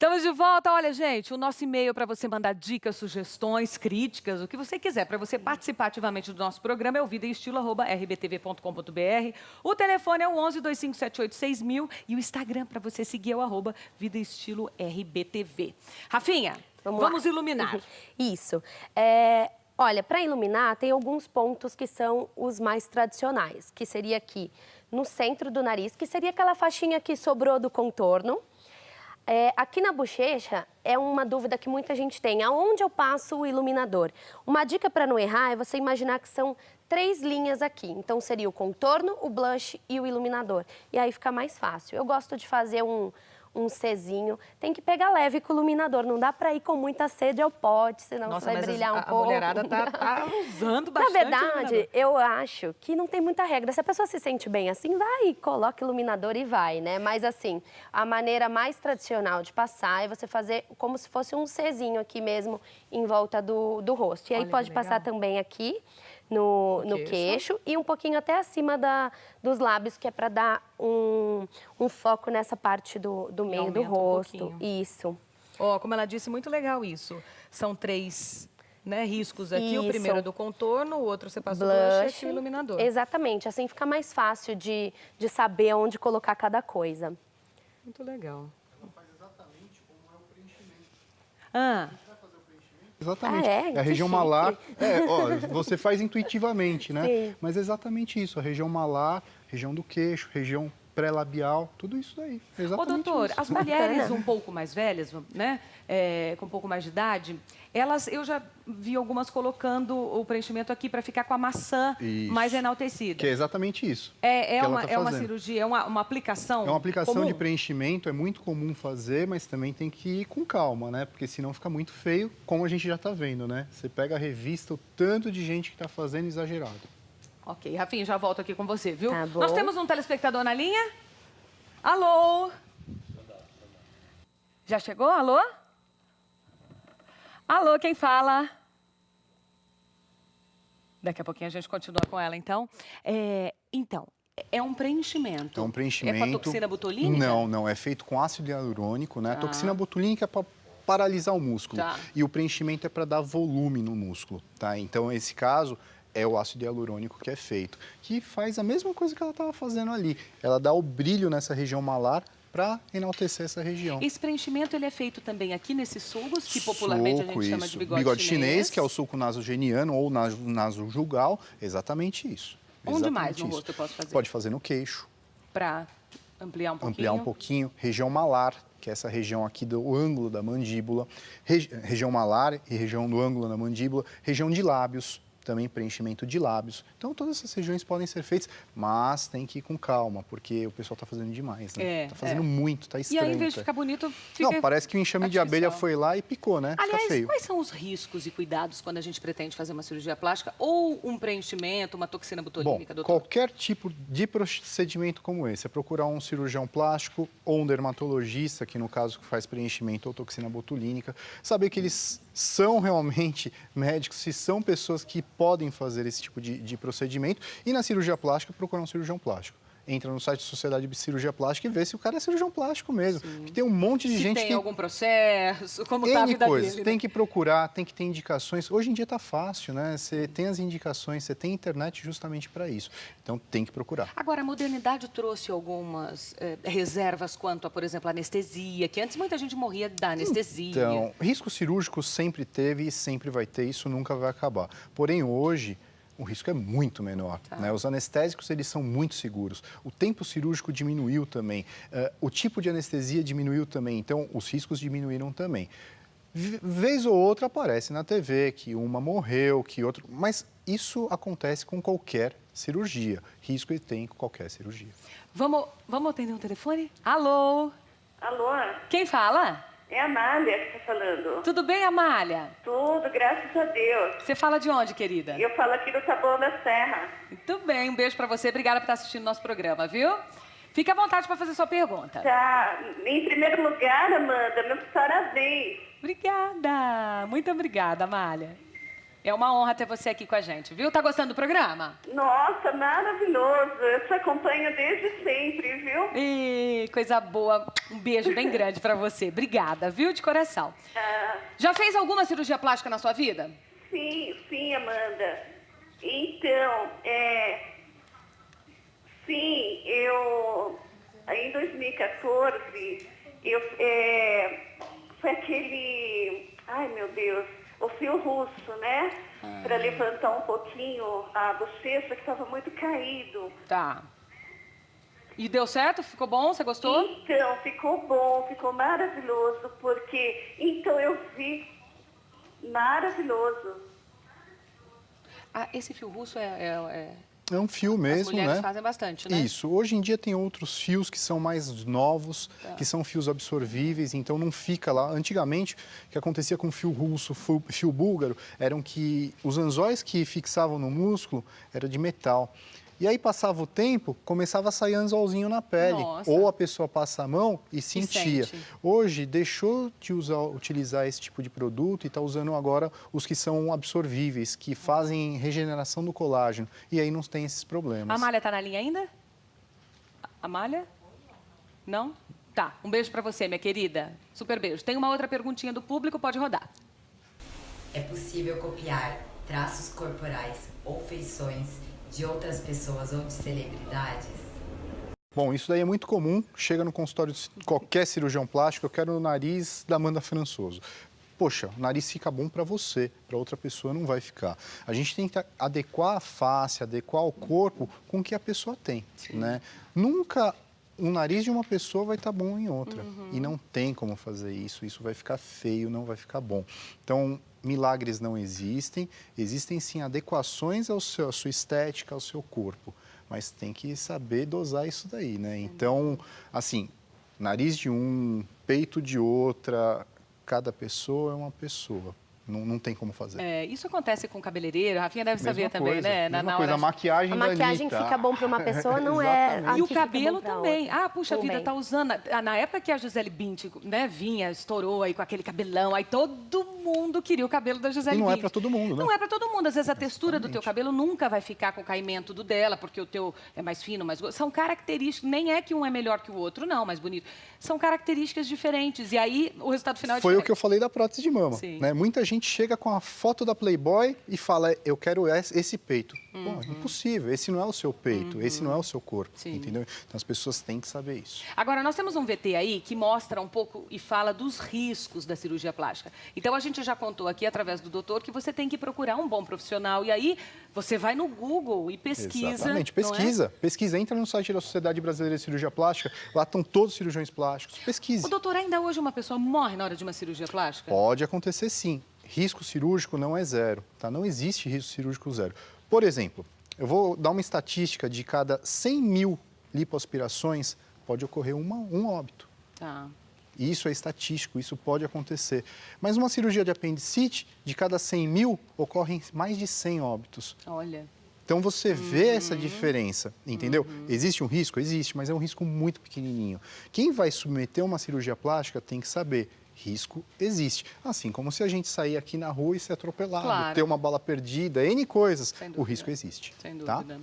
Estamos de volta. Olha, gente, o nosso e-mail para você mandar dicas, sugestões, críticas, o que você quiser, para você participar ativamente do nosso programa é o vidaestilo@rbtv.com.br. O telefone é o 11 2578 6000 e o Instagram para você seguir é o @vidaestilorbtv. Rafinha, vamos iluminar. Isso. Olha, para iluminar, tem alguns pontos que são os mais tradicionais, que seria aqui no centro do nariz, que seria aquela faixinha que sobrou do contorno. Aqui na bochecha é uma dúvida que muita gente tem. Aonde eu passo o iluminador? Uma dica para não errar é você imaginar que são 3 linhas aqui. Então, seria o contorno, o blush e o iluminador. E aí fica mais fácil. Eu gosto de fazer um Czinho. Tem que pegar leve com o iluminador. Não dá para ir com muita sede ao pote, senão você vai brilhar um pouco. A mulherada tá usando bastante. Na verdade, eu acho que não tem muita regra. Se a pessoa se sente bem assim, vai, coloca iluminador e vai, né? Mas assim, a maneira mais tradicional de passar é você fazer como se fosse um Czinho aqui mesmo em volta do rosto. E aí pode passar também aqui no queixo e um pouquinho até acima dos lábios, que é para dar um foco nessa parte do meio do rosto. Isso. Ó, como ela disse, muito legal isso. São 3, né, riscos aqui. Isso. O primeiro é do contorno, o outro você passa o blush e o iluminador. Exatamente. Assim fica mais fácil de saber onde colocar cada coisa. Muito legal. Ela faz exatamente como é o preenchimento. Exatamente. A região malar, você faz intuitivamente, né? Sim. Mas é exatamente isso, a região malar, região do queixo, região pré-labial, tudo isso daí. Ô, doutor, as mulheres um pouco mais velhas, né, com um pouco mais de idade, eu já vi algumas colocando o preenchimento aqui para ficar com a maçã mais enaltecida. Que é exatamente isso. É uma cirurgia, é uma aplicação? É uma aplicação comum? de preenchimento, é muito comum fazer, mas também tem que ir com calma, né? Porque senão fica muito feio, como a gente já está vendo, né? Você pega a revista, o tanto de gente que está fazendo exagerado. Ok, Rafinha, já volto aqui com você, viu? Tá bom. Nós temos um telespectador na linha? Alô? Já chegou? Alô? Alô, quem fala? Daqui a pouquinho a gente continua com ela, então. Então, é um preenchimento. É um preenchimento. É com a toxina botulínica? Não. É feito com ácido hialurônico, né? A toxina botulínica é para paralisar o músculo. Tá. E o preenchimento é para dar volume no músculo, tá? Então, nesse caso, é o ácido hialurônico que é feito, que faz a mesma coisa que ela estava fazendo ali. Ela dá o brilho nessa região malar para enaltecer essa região. Esse preenchimento ele é feito também aqui nesses sulcos, que popularmente a gente chama de bigode chinês, que é o sulco nasogeniano ou nasojugal, exatamente isso. Onde mais no rosto eu posso fazer? Pode fazer no queixo. Para ampliar um pouquinho? Ampliar um pouquinho. Região malar, que é essa região aqui do ângulo da mandíbula. Região malar e região do ângulo da mandíbula. Região de lábios, também preenchimento de lábios. Então, todas essas regiões podem ser feitas, mas tem que ir com calma, porque o pessoal está fazendo demais, né? Está fazendo muito, está estranho. E aí, em vez de ficar bonito, fica... Não, parece que o enxame de abelha foi lá e picou, né? Aliás, fica feio. quais são os riscos e cuidados quando a gente pretende fazer uma cirurgia plástica ou um preenchimento, uma toxina botulínica, doutor? Qualquer tipo de procedimento como esse, é procurar um cirurgião plástico ou um dermatologista, que no caso faz preenchimento ou toxina botulínica, saber que eles são realmente médicos, se são pessoas que podem fazer esse tipo de procedimento. E na cirurgia plástica, procurar um cirurgião plástico. Entra no site da Sociedade de Cirurgia Plástica e vê se o cara é cirurgião plástico mesmo. Que tem um monte de gente que... Se tem algum processo, como está a vida coisas. dele. Tem que procurar, tem que ter indicações. Hoje em dia está fácil, né? Você tem as indicações, você tem internet justamente para isso. Então, tem que procurar. Agora, a modernidade trouxe algumas reservas quanto a, por exemplo, anestesia, que antes muita gente morria da anestesia. Então, risco cirúrgico sempre teve e sempre vai ter, isso nunca vai acabar. Porém, hoje, o risco é muito menor. Né? Os anestésicos, eles são muito seguros. O tempo cirúrgico diminuiu também. O tipo de anestesia diminuiu também. Então, os riscos diminuíram também. Vez ou outra aparece na TV que uma morreu, que outra... Mas isso acontece com qualquer cirurgia. Risco tem com qualquer cirurgia. Vamos atender um telefone? Alô? Alô? Quem fala? É a Amália que está falando. Tudo bem, Amália? Tudo, graças a Deus. Você fala de onde, querida? Eu falo aqui do Taboão da Serra. Muito bem, um beijo pra você. Obrigada por estar assistindo nosso programa, viu? Fique à vontade para fazer sua pergunta. Tá. Em primeiro lugar, Amanda, meus parabéns. Obrigada. Muito obrigada, Amália. É uma honra ter você aqui com a gente, viu? Tá gostando do programa? Nossa, maravilhoso. Eu te acompanho desde sempre, viu? Ih, coisa boa. Um beijo bem grande pra você. Obrigada, viu? De coração. Já fez alguma cirurgia plástica na sua vida? Sim, Amanda. Então, sim, em 2014, foi aquele, ai meu Deus, o fio russo, né? Para levantar um pouquinho a bochecha que estava muito caído. Tá. E deu certo? Ficou bom? Você gostou? Então, ficou bom, ficou maravilhoso, porque, então eu vi, maravilhoso. Ah, esse fio russo é É um fio mesmo, as mulheres né? fazem bastante, né? Isso. Hoje em dia tem outros fios que são mais novos, que são fios absorvíveis, então não fica lá. Antigamente, o que acontecia com fio russo, fio búlgaro, eram que os anzóis que fixavam no músculo era de metal. E aí passava o tempo, começava a sair anzolzinho na pele. Nossa. Ou a pessoa passa a mão e sentia. sente. Hoje deixou de utilizar esse tipo de produto e está usando agora os que são absorvíveis, que fazem regeneração do colágeno. E aí não tem esses problemas. A Amália tá na linha ainda? Amália? Não? Tá. Um beijo pra você, minha querida. Super beijo. Tem uma outra perguntinha do público, pode rodar. É possível copiar traços corporais ou feições de outras pessoas ou de celebridades? Bom, isso daí é muito comum. Chega no consultório de qualquer cirurgião plástico, eu quero o nariz da Amanda Françoso. Poxa, o nariz fica bom para você, para outra pessoa não vai ficar. A gente tem que adequar a face, adequar o corpo com o que a pessoa tem, né? Nunca o nariz de uma pessoa vai estar bom em outra. E não tem como fazer isso. Isso vai ficar feio, não vai ficar bom. Então, milagres não existem. Existem, sim, adequações à sua estética, ao seu corpo. Mas tem que saber dosar isso daí, né? Então, assim, nariz de um, peito de outra, cada pessoa é uma pessoa. Não tem como fazer. É, isso acontece com cabeleireiro, a Rafinha deve saber também, né? Mesma coisa, a maquiagem A da maquiagem Anitta. fica bom para uma pessoa, não é... Exatamente. a E o que fica cabelo bom pra também. outra. Ah, puxa vida, Também. tá usando. Na época que a Gisele Bündchen, né, vinha, estourou aí com aquele cabelão, aí todo mundo queria o cabelo da Gisele E não é Bündchen. para todo mundo, né? Não é para todo mundo. Às vezes a textura do teu cabelo nunca vai ficar com o caimento do dela, porque o teu é mais fino, mais grosso. São características, nem é que um é melhor que o outro, não, mais bonito. São características diferentes. E aí o resultado final é Foi diferente. o que eu falei da prótese de mama. Sim. Né? Muita gente chega com a foto da Playboy e fala, eu quero esse peito. Pô, impossível, esse não é o seu peito, esse não é o seu corpo, Sim. entendeu? Então as pessoas têm que saber isso. Agora, nós temos um VT aí que mostra um pouco e fala dos riscos da cirurgia plástica. Então, a gente já contou aqui, através do doutor, que você tem que procurar um bom profissional. E aí, você vai no Google e pesquisa. Exatamente, não é? pesquisa, entra no site da Sociedade Brasileira de Cirurgia Plástica, lá estão todos os cirurgiões plásticos, pesquise. O doutor, ainda hoje uma pessoa morre na hora de uma cirurgia plástica? Pode acontecer sim. Risco cirúrgico não é zero, tá? Não existe risco cirúrgico zero. Por exemplo, eu vou dar uma estatística de cada 100 mil lipoaspirações, pode ocorrer um óbito. Tá. Isso é estatístico, isso pode acontecer. Mas uma cirurgia de apendicite, de cada 100 mil, ocorrem mais de 100 óbitos. Olha. Então você vê essa diferença, entendeu? Existe um risco? Existe, mas é um risco muito pequenininho. Quem vai submeter uma cirurgia plástica tem que saber. Risco existe. Assim como se a gente sair aqui na rua e ser atropelado, Claro. ter uma bala perdida, N coisas, Sem dúvida. o risco existe. Sem tá? dúvida.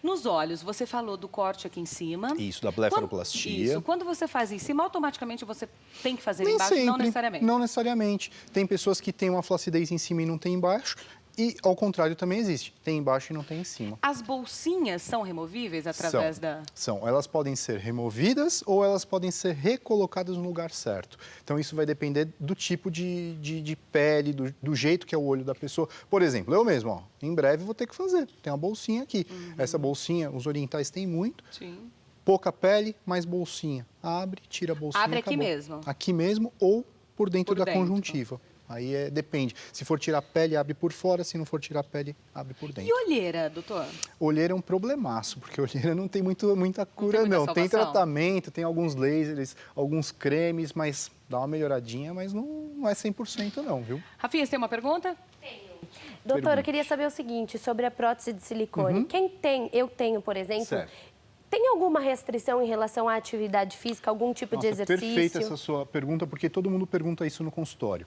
Nos olhos, você falou do corte aqui em cima. Isso, da blefaroplastia. Isso. Quando você faz em cima, automaticamente você tem que fazer Nem embaixo? sempre, Não necessariamente. Não necessariamente. Tem pessoas que têm uma flacidez em cima e não tem embaixo, e ao contrário também existe. Tem embaixo e não tem em cima. As bolsinhas são removíveis através da... São. Elas podem ser removidas ou elas podem ser recolocadas no lugar certo. Então, isso vai depender do tipo de pele, do jeito que é o olho da pessoa. Por exemplo, eu mesmo, ó, em breve vou ter que fazer. Tem uma bolsinha aqui. Essa bolsinha, os orientais têm muito. Sim. Pouca pele, mais bolsinha. Abre, tira a bolsinha, Abre aqui acabou. mesmo? Aqui mesmo ou por dentro Por da dentro. conjuntiva. Aí depende. Se for tirar a pele, abre por fora. Se não for tirar a pele, abre por dentro. E olheira, doutor? Olheira é um problemaço, porque olheira não tem muita cura, muita não. Tem salvação. tratamento, tem alguns lasers, alguns cremes, mas dá uma melhoradinha, mas não é 100% não, viu? Rafinha, você tem uma pergunta? Doutora, eu queria saber o seguinte, sobre a prótese de silicone. Quem tem, eu tenho, por exemplo, Certo. tem alguma restrição em relação à atividade física, algum tipo de Nossa, exercício? perfeita essa sua pergunta, porque todo mundo pergunta isso no consultório.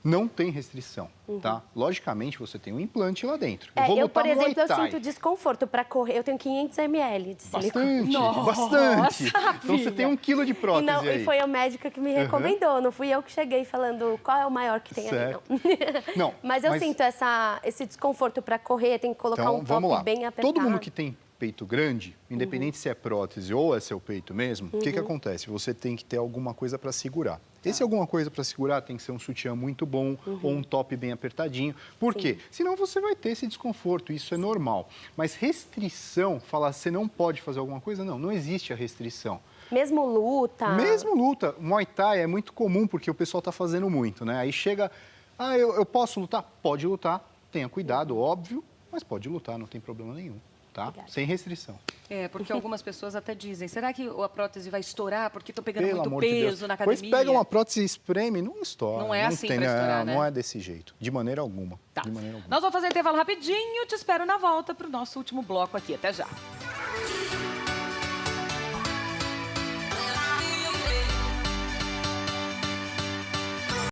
Não tem restrição, tá? Logicamente, você tem um implante lá dentro. Eu, por lutar Muay exemplo, eu Thai. sinto desconforto para correr. Eu tenho 500 ml de silicone. Bastante. Então, você tem 1 quilo de prótese Não, aí. e foi a médica que me recomendou. Não fui eu que cheguei falando qual é o maior que tem Certo. ali, não. Não, Mas eu sinto esse desconforto para correr, tem que colocar Então, um vamos lá. top bem apertado. Todo mundo que tem peito grande, independente se é prótese ou é seu peito mesmo, o que acontece? Você tem que ter alguma coisa para segurar. Esse alguma coisa para segurar tem que ser um sutiã muito bom ou um top bem apertadinho. Por quê? Senão você vai ter esse desconforto, isso é normal. Mas restrição, falar você não pode fazer alguma coisa, não existe a restrição. Mesmo luta? Mesmo luta. Muay Thai é muito comum porque o pessoal está fazendo muito, né? Aí chega, eu posso lutar? Pode lutar, tenha cuidado, óbvio, mas pode lutar, não tem problema nenhum. Tá? Obrigada. Sem restrição. Porque algumas pessoas até dizem, será que a prótese vai estourar porque estou pegando Pelo muito amor de peso Deus. na academia? Depois pega uma prótese e espreme, não estoura. Não é assim pra estourar, né? Não é desse jeito, de maneira alguma. Tá. De maneira alguma. Nós vamos fazer intervalo rapidinho, te espero na volta para o nosso último bloco aqui. Até já.